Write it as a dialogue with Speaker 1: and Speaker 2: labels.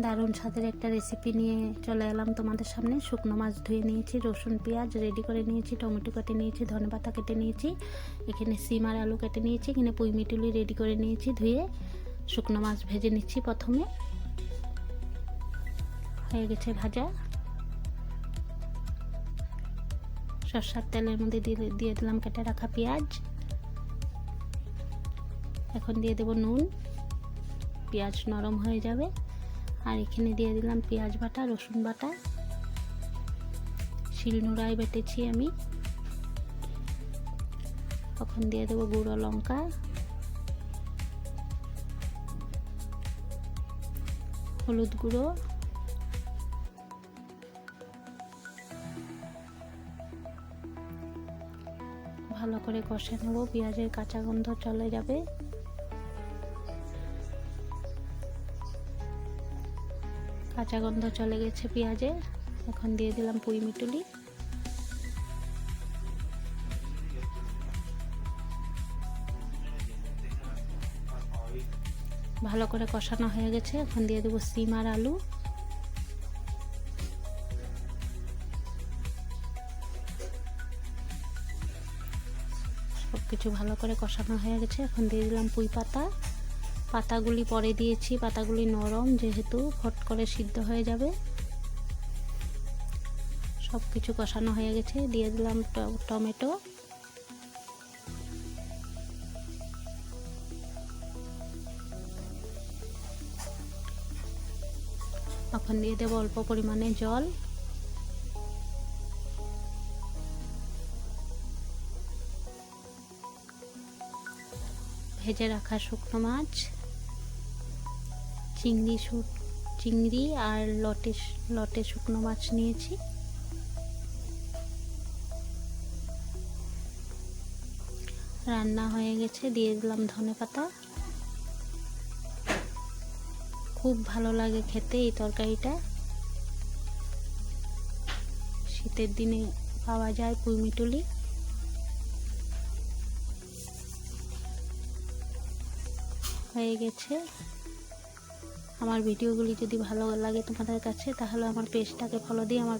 Speaker 1: দারুণ স্বাদের একটা রেসিপি নিয়ে চলে এলাম তোমাদের সামনে। শুকনো মাছ ধুয়ে নিয়েছি, রসুন পেঁয়াজ রেডি করে নিয়েছি, টমেটো কেটে নিয়েছি, ধনেপাতা কেটে নিয়েছি, এখানে সিম আর আলু কেটে নিয়েছি, এখানে পুঁই মিটুলি রেডি করে নিয়েছি। ধুয়ে শুকনো মাছ ভেজে নিচ্ছি। প্রথমে হয়ে গেছে ভাজা। সরষের তেলের মধ্যে দিয়ে দিলাম কেটে রাখা পেঁয়াজ। এখন দিয়ে দেব নুন, পেঁয়াজ নরম হয়ে যাবে। আর এখানে দিয়ে দিলাম পেঁয়াজ বাটা, রসুন বাটা, শিলনোড়ায় বেটেছি আমি। এখন দিয়ে দেবো গুঁড়ো লঙ্কা, হলুদ গুঁড়ো, ভালো করে কষে নেব, পেঁয়াজের কাঁচা গন্ধ চলে যাবে। কাঁচা গন্ধ চলে গেছে পেঁয়াজের। এখন দিয়ে দিলাম পুঁই মিটুলি। ভালো করে কষানো হয়ে গেছে। এখন দিয়ে দেবো সিম আর আলু। সব কিছু ভালো করে কষানো হয়ে গেছে। এখন দিয়ে দিলাম পুঁই পাতা। পাতাগুলি পরে দিয়েছি, পাতাগুলি নরম যেহেতু ফট করে সিদ্ধ হয়ে যাবে। সব কিছু কষানো হয়ে গেছে। দিয়ে দিলাম টমেটো। এখন দিয়ে দেবো অল্প পরিমাণে জল। ভেজে রাখা শুকনো মাছ, চিংড়ি আর লটে শুকনো মাছ নিয়েছি। রান্না হয়ে গেছে। দিয়ে দিলাম ধনেপাতা। খুব ভালো লাগে খেতে এই তরকারিটা। শীতের দিনে পাওয়া যায় পুঁই মিটুলি। হয়ে গেছে। আমার ভিডিওগুলি যদি ভালো লাগে তোমাদের কাছে, তাহলে আমার পেজটাকে ফলো দিয়ে আমার